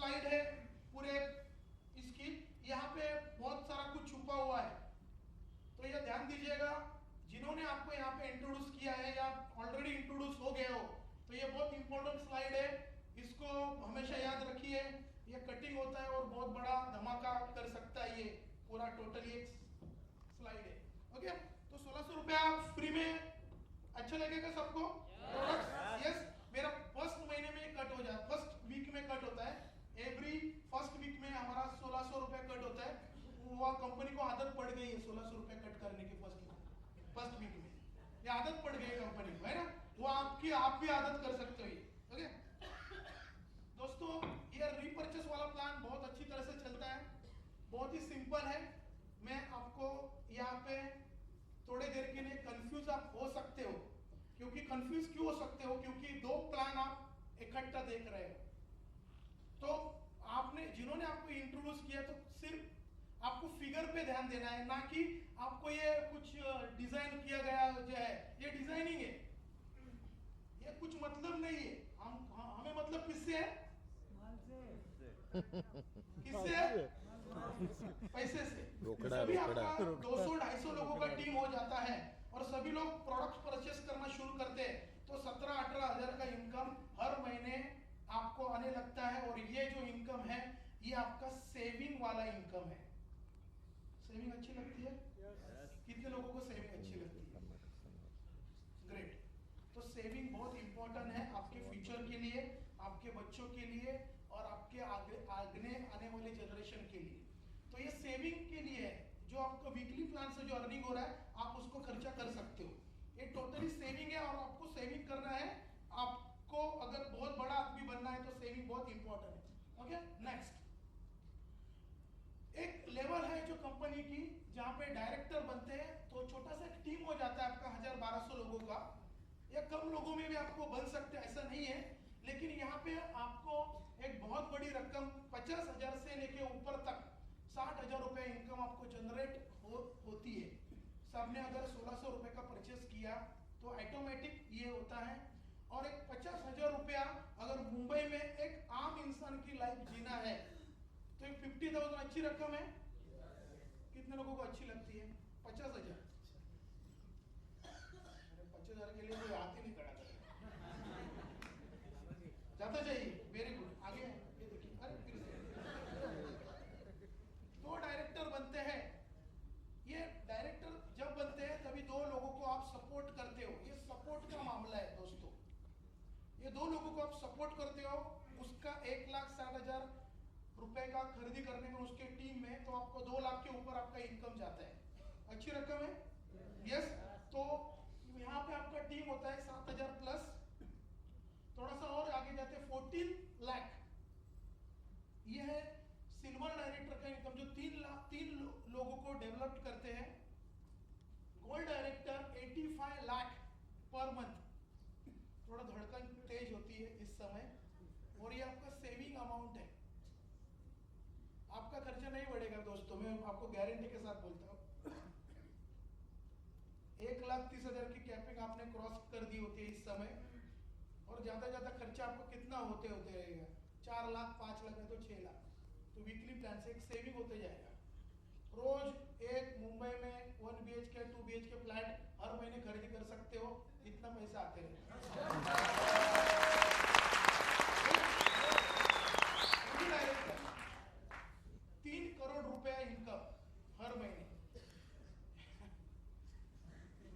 Slide है पूरे इसकी, यहाँ पे बहुत सारा कुछ छुपा हुआ है, तो ये ध्यान दीजिएगा। जिन्होंने आपको यहाँ पे इंट्रोड्यूस किया है या ऑलरेडी इंट्रोड्यूस हो गए हो, तो ये बहुत इंपॉर्टेंट स्लाइड है, इसको हमेशा याद रखिए। ये कटिंग होता है और बहुत बड़ा धमाका कर सकता है, ये पूरा टोटली एक स्लाइड है। ओके, तो 1600 रुपया फ्री में, अच्छा लगेगा सबको? प्रोडक्ट्स यस, मेरा फर्स्ट महीने में कट हो जाए, फर्स्ट वीक में कट होता है, एवरी फर्स्ट वीक में हमारा 1600 रुपया कट होता है। वो कंपनी को आदत पड़ गई है 1600 रुपया कट करने की फर्स्ट वीक में, ये आदत पड़ गई है कंपनी को, है ना? वो आप भी आदत कर सकते हो ये। ओके दोस्तों, ये रीपर्चेस वाला प्लान बहुत अच्छी तरह से चलता है, बहुत ही सिंपल है। मैं आपको यहाँ पे थोड़ी देर के लिए कंफ्यूज आप हो सकते हो, क्योंकि कंफ्यूज क्यों हो सकते हो? क्योंकि दो प्लान आप इकट्ठा देख रहे हो। तो आपने, जिन्होंने आपको इंट्रोड्यूस किया, तो सिर्फ आपको फिगर पे ध्यान देना है, ना कि आपको ये कुछ डिजाइन किया गया जो है, ये डिजाइनिंग है, ये कुछ मतलब नहीं है। हमें मतलब किससे है? किससे है? पैसे से। सभी आपका 200-250 लोगों का टीम हो जाता है और सभी लोग प्रोडक्ट परचेस करना शुरू करते हैं, तो 17-18 हजार का इनकम हर महीने आपको आने लगता है। और ये जो इनकम है, ये आपका सेविंग वाला इनकम है। सेविंग अच्छी लगती है? कितने लोगों को सेविंग अच्छी लगती है? ग्रेट। तो सेविंग बहुत इंपॉर्टेंट है आपके फ्यूचर के लिए, आपके बच्चों के लिए और आपके आगे आने वाले जनरेशन के लिए। तो ये सेविंग के लिए है, जो आपको वीकली प्लान से जो अर्निंग हो रहा है, आप उसको खर्चा कर सकते हो। ये टोटली सेविंग है और आपको सेविंग करना है। आपको अगर बहुत बड़ा आदमी बनना है तो सेविंग बहुत इंपॉर्टेंट है। ओके, नेक्स्ट एक लेवल है जो कंपनी की, जहां पे डायरेक्टर बनते हैं, तो छोटा सा एक टीम हो जाता है आपका 1000-1200 लोगों का, या कम लोगों में भी आपको बन सकते हैं, ऐसा नहीं है। लेकिन यहाँ पे आपको एक बहुत बड़ी रकम 50,000 से लेके ऊपर तक 60,000 रुपए इनकम आपको जनरेट होती है। सबने अगर 1600 रुपए का परचेस किया तो ऑटोमेटिक ये होता है। और एक 50,000 रुपया अगर मुंबई में एक आम इंसान की लाइफ जीना है, तो 50,000 अच्छी रकम है। कितने लोगों को अच्छी लगती है? 50,000। 50,000 के लिए कोई हाथ ही नहीं खड़ा करेगा, जाता चाहिए। वेरी गुड, आगे ये देखिए, अरे फिर से दो डायरेक्टर बनते हैं। ये डायरेक्टर जब बनते हैं तभी दो लोगों को आप सपोर्ट करते हो, ये सपोर्ट का मामला है दोस्तों। ये दो लोगों को आप सपोर्ट करते हो, उसका 1,60,000 रुपए का खरीदी करने में उसके टीम में, तो आपको 2 लाख के ऊपर आपका इनकम जाता है। अच्छी रकम है? यस। तो यहाँ पे आपका टीम होता है 7,000 प्लस, थोड़ा सा और आगे जाते हैं 14 लाख। ये है सिल्वर डायरेक्टर का इनकम, जो 3 लोगों को डेवलप करते हैं। Gold director 85 lakh per month. थोड़ा धड़कन तेज होती है इस समय, और ये आपका सेविंग अमाउंट है, आपका खर्चा नहीं बढ़ेगा दोस्तों, मैं आपको गारंटी के साथ बोलता हूँ। 1,30,000 की कैपिंग आपने क्रॉस कर दी होती है इस समय, और ज्यादा ज्यादा खर्चा आपको कितना होते रहेगा? 4 लाख, 5 लाख है तो 6 लाख। तो वीकली प्लान से एक सेविंग होते जाएगा। रोज एक मुंबई में 1 BHK 2 BHK फ्लैट हर महीने खरीदी कर सकते हो, इतना पैसा आते रहेगा। 3 करोड़ रुपया इनकम हर महीने।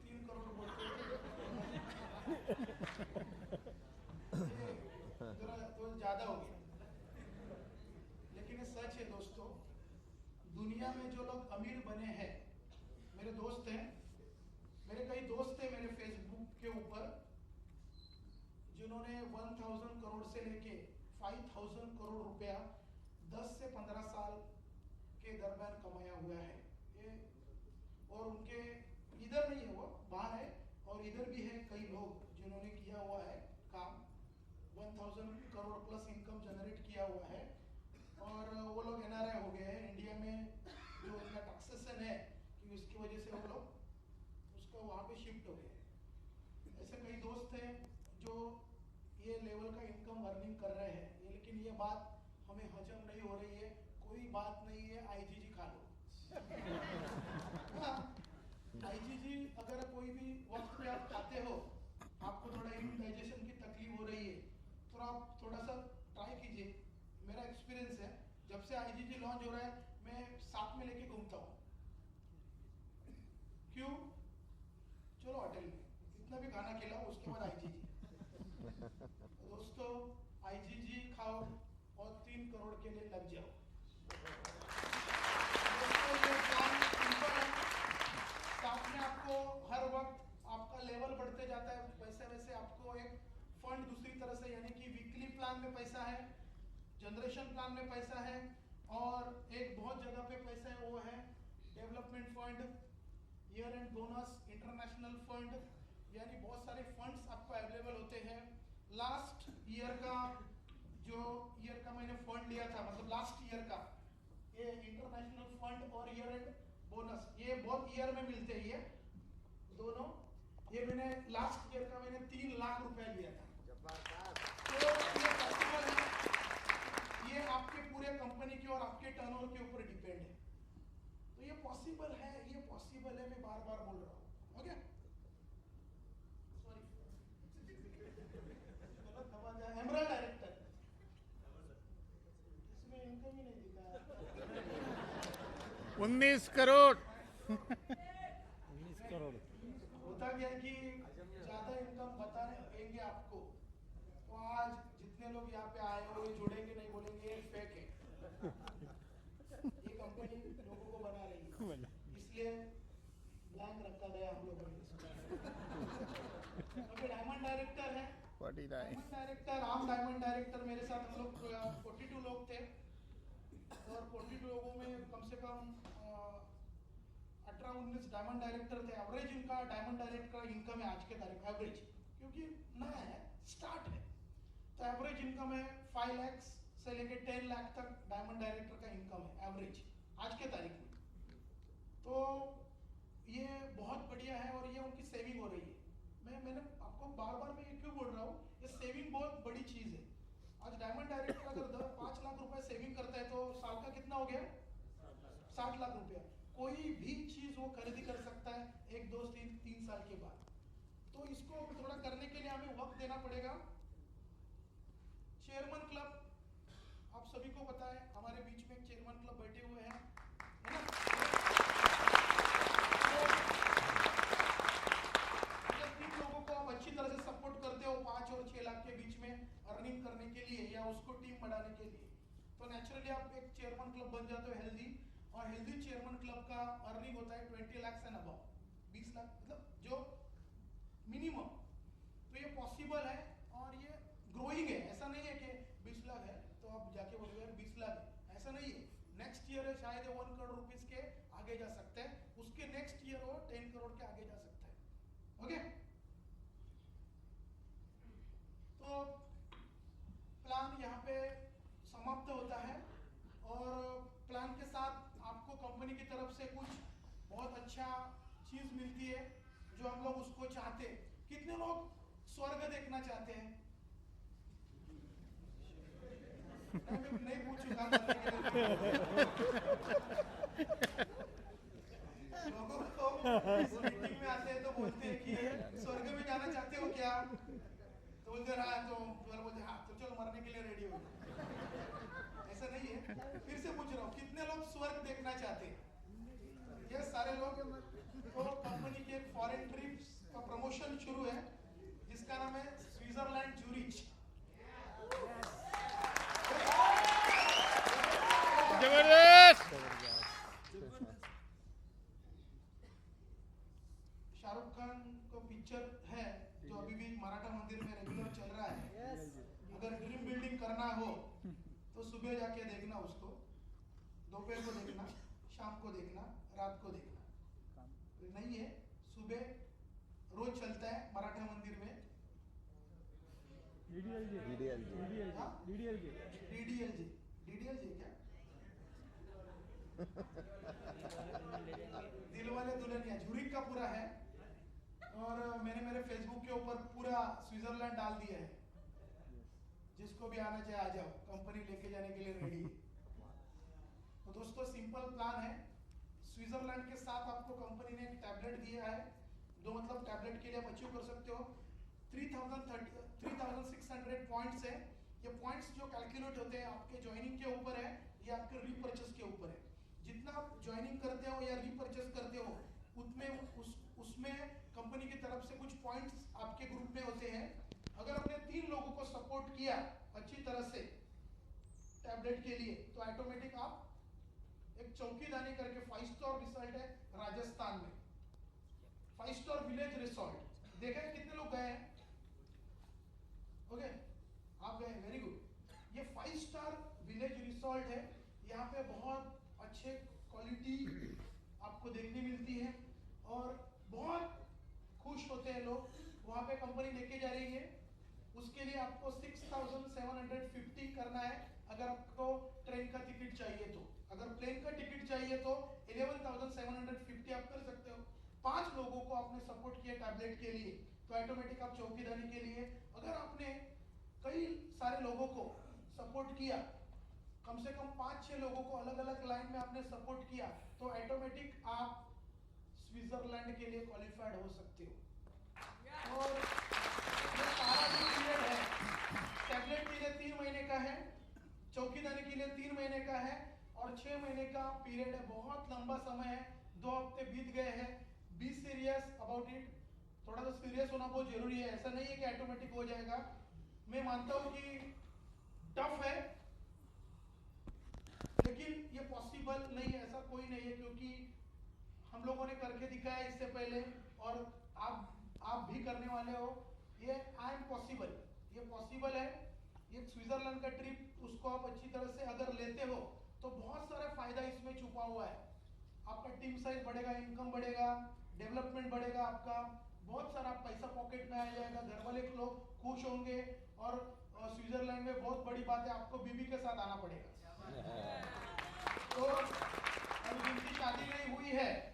3 करोड़ बोलते जरा तो ज्यादा हो गया, लेकिन ये सच है दोस्तों। दुनिया में जो लोग अमीर बने हैं, मेरे दोस्त हैं, मेरे कई दोस्त हैं मेरे फेसबुक के ऊपर, जिन्होंने 1,000 करोड़ से लेके 5,000 करोड़ रुपया 10 से 15 साल के दरम्यान कमाया हुआ है ये। और उनके इधर नहीं है, वो बाहर है, और इधर भी है कई लोग जिन्होंने किया हुआ है काम, 1,000 करोड़ प्लस इनकम जनरेट किया हुआ है। और वो लोग NRI हो गए हैं। इंडिया में जो उनका टैक्सेशन है कि उसकी वजह से वो लोग उसको वहाँ पे शिफ्ट हो गए। ऐसे कई दोस्त हैं जो ये लेवल का इनकम अर्निंग कर रहे हैं, लेकिन ये बात हमें तकलीफ हो रही है, कोई बात नहीं है, आईजीजी खा लो। आईजीजी अगर कोई भी वक्त पे आप खाते हो, आपको थोड़ा इंडाइजेशन की तकलीफ हो रही है, तो आप थोड़ा सा ट्राई कीजिए। मेरा एक्सपीरियंस है, जब से आईजीजी लॉन्च हो रहा है, मैं साथ में लेके घूमता हूँ। क्यों? चलो होटल में कितना भी खाना खिलाओ, उसके बाद आईजीजी। दोस्तों, आईजीजी खाओ और 3 करोड़ के लिए लग जाओ। दोस्तों, ये प्लान सिंपल है, साथ में आपको हर वक्त आपका लेवल बढ़ते जाता है, वैसे वैसे आपको एक फंड दूसरी तरह से, यानी कि वीकली प्लान में पैसा है, जनरेशन प्लान में पैसा है, और एक बहुत जगह पे पैसा है, वो है development fund, year and bonus, international fund, यानी बहुत सारे फंड्स आपको अवेलेबल होते हैं। लास्ट ईयर का जो ईयर का मैंने फंड लिया था, मतलब लास्ट ईयर का, ये इंटरनेशनल फंड और ईयर एंड बोनस, ये बहुत ईयर में मिलते हैं, ये दोनों। ये मैंने लास्ट ईयर का मैंने 3 लाख रुपए लिया था। तो ये पॉसिबल है, ये आपके पूरे कंपनी के और आपके टर्नओवर के ऊपर डिपेंड है। तो ये पॉसिबल है, ये पॉसिबल है, मैं बार बार बोल रहा हूँ। ओके, सॉरी, गलत आवाज है। एमराल्ड डायरेक्टर, इसमें इनकम ही नहीं दिखा। 19 करोड़। 19 करोड़ होता क्या है कि ज्यादा इनकम बताएंगे आपको, तो आज जितने लोग यहाँ पे आए हो, ये जुड़ेंगे नहीं, बोलेंगे ये फेक है। ये कंपनी लोगों को बना रही है, इसलिए ब्लैंक रखा गया हम लोगों ने। अभी डायमंड डायरेक्टर है, डायमंड डायरेक्टर, आम डायमंड डायरेक्टर मेरे साथ हम लोग 42 लोग थे, और 42 लोगों में कम से कम 18-19 डायमंड डायरेक्टर थे। एवरेज इनका डायमंड डायरेक्टर का इनकम है आज के तारीख, एवरेज, क्योंकि नया है, स्टार्ट है, तो एवरेज इनकम है 5 लाख से लेके 10 लाख तक डायमंड डायरेक्टर का इनकम है एवरेज आज के तारीख में। तो ये बहुत बढ़िया है, और ये उनकी सेविंग हो रही है। मैंने आपको बार बार मैं ये क्यों बोल रहा हूँ, ये सेविंग बहुत बड़ी चीज है। आज डायमंड डायरेक्टर अगर 5 लाख रुपए सेविंग करता है, तो साल का कितना हो गया? 60 लाख रुपया। कोई भी चीज वो खरीदी कर सकता है 1, 2, 3 साल के बाद। तो इसको थोड़ा करने के लिए हमें वक्त देना पड़ेगा। चेयरमैन क्लब, आप सभी को पता है, हमारे बीच में एक चेयरमैन क्लब बैठे हुए हैं, है ना? अगर 3 लोगों को आप अच्छी तरह से सपोर्ट करते हो 5 और 6 लाख के बीच में अर्निंग करने के लिए, या उसको टीम बढ़ाने के लिए, तो नेचुरली आप एक चेयरमैन क्लब बन जाते हो हेल्दी। और हेल्दी चेयरमैन क्लब का अर्निंग होता है 20 लाख एंड अबव, 20 लाख, मतलब जो मिनिमम। तो ये पॉसिबल है, और ये ग्रोइंग है। ऐसा नहीं है कि 20 लाख है तो आप जाके बोलोगे यार 20 लाख है, ऐसा नहीं है। नेक्स्ट ईयर है शायद 1 करोड़ रुपीस के आगे जा सकते हैं, उसके नेक्स्ट ईयर वो 10 करोड़ के आगे जा सकता है। ओके, तो प्लान यहाँ पे समाप्त होता है, और प्लान के साथ आपको कंपनी की तरफ से कुछ बहुत अच्छा चीज मिलती है, जो हम लोग उसको चाहते हैं। कितने लोग स्वर्ग देखना चाहते हैं? नहीं पूछूंगा, लोगों को मीटिंग में आते हैं तो बोलते हैं कि स्वर्ग में जाना चाहते हो क्या? तो बोलते रहा, तो बोलते हाँ, तो चलो मरने के लिए रेडी हो। ऐसा नहीं है, फिर से पूछ रहा हूँ, कितने लोग स्वर्ग देखना चाहते हैं? ये सारे लोग। तो कंपनी की एक फॉरेन ट्रिप का प्रमोशन शुरू है, जिसका नाम है स्विट्जरलैंड ज्यूरिच। जबरदस्त। शाहरुख खान को पिक्चर है जो अभी भी मराठा मंदिर में रेगुलर चल रहा है। अगर ड्रीम बिल्डिंग करना हो तो सुबह जाके देखना उसको, दोपहर को देखना, शाम को देखना, रात को देखना। नहीं है, सुबह रोज चलता है मराठा मंदिर में। डीडीएलजे क्या? दिलवाले दुल्हनिया ज्यूरिच का पूरा है, और मैंने मेरे फेसबुक के ऊपर पूरा स्विट्जरलैंड डाल दिया है। जिसको भी आना चाहे आ जाओ, कंपनी लेके जाने के लिए रेडी है। तो दोस्तों सिंपल प्लान है। स्विट्जरलैंड के साथ आपको कंपनी ने एक टैबलेट दिया है, दो मतलब टैबलेट के लिए आप अचीव कर सकते हो। 3600 पॉइंट्स है। ये पॉइंट्स जो कैलकुलेट होते हैं आपके ज्वाइनिंग के ऊपर है या आपके रीपर्चेस के ऊपर है। जितना आप ज्वाइनिंग करते हो या रीपर्चेस करते हो उसमें कंपनी की तरफ से कुछ पॉइंट्स आपके ग्रुप में होते हैं। अगर आपने 3 लोगों को सपोर्ट किया अच्छी तरह से टैबलेट के लिए तो ऑटोमेटिक आप एक चौकीदानी करके 5 स्टार रिसोर्ट है राजस्थान में, 5 स्टार विलेज रिसोर्ट। देखा है कितने लोग गए हैं? ओके, आप गए, वेरी गुड। ये 5 स्टार विलेज रिसोर्ट है। यहाँ पे बहुत अच्छे क्वालिटी आपको देखने मिलती है और बहुत खुश होते हैं लोग। वहाँ पे कंपनी लेके जा रही है। उसके लिए आपको 6750 करना है। अगर आपको ट्रेन का टिकट चाहिए तो, अगर प्लेन का टिकट चाहिए तो 11,750 आप कर सकते हो। 5 लोगों को आपने सपोर्ट किया टैबलेट के लिए तो ऑटोमेटिक आप चौकीदानी के लिए, अगर आपने कई सारे लोगों को सपोर्ट किया, कम से कम 5-6 लोगों को अलग अलग लाइन में आपने सपोर्ट किया तो ऑटोमेटिक आप स्विट्जरलैंड के लिए क्वालिफाइड हो सकते हो। और ये सारा जो पीरियड है टैबलेट के लिए 3 महीने का है, चौकीदानी के लिए 3 महीने का है और 6 महीने का पीरियड है। बहुत लंबा समय है, 2 हफ्ते बीत गए हैं। Be serious about it. थोड़ा सा सीरियस होना बहुत जरूरी है। ऐसा नहीं है कि ऑटोमेटिक हो जाएगा। मैं मानता हूँ कि टफ है लेकिन ये पॉसिबल नहीं है, ऐसा कोई नहीं है, क्योंकि हम लोगों ने करके दिखाया इससे पहले और आप भी करने वाले हो। ये आई एम पॉसिबल, ये पॉसिबल है। ये स्विट्जरलैंड का ट्रिप उसको आप अच्छी तरह से अगर लेते हो तो बहुत सारा फायदा इसमें छुपा हुआ है। आपका टीम साइज बढ़ेगा, इनकम बढ़ेगा, डेवलपमेंट बढ़ेगा, आपका बहुत सारा पैसा पॉकेट में आ जाएगा, घर वाले लोग खुश होंगे। और स्विट्जरलैंड में बहुत बड़ी बात है, आपको बीबी के साथ आना पड़ेगा। तो अभी जिनकी शादी नहीं हुई है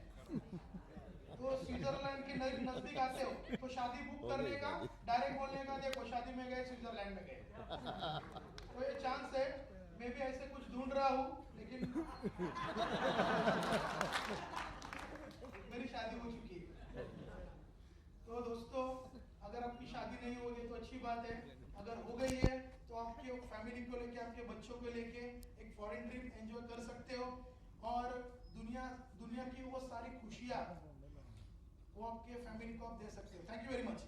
तो स्विट्जरलैंड के नजदीक आते हो तो शादी बुक करने का, डायरेक्ट बोलने का देखो शादी में गए, स्विट्जरलैंड में गए। तो ये चांस है। मैं भी ऐसे कुछ ढूंढ रहा हूँ लेकिन मेरी शादी हो चुकी है। तो दोस्तों अगर आपकी शादी नहीं होगी तो अच्छी बात है, अगर हो गई है तो आपके फैमिली को लेके, आपके बच्चों को लेके एक फॉरेन ट्रिप एंजॉय कर सकते हो और दुनिया की वो सारी खुशियाँ वो आपके फैमिली को आप दे सकते हो। Thank you very much.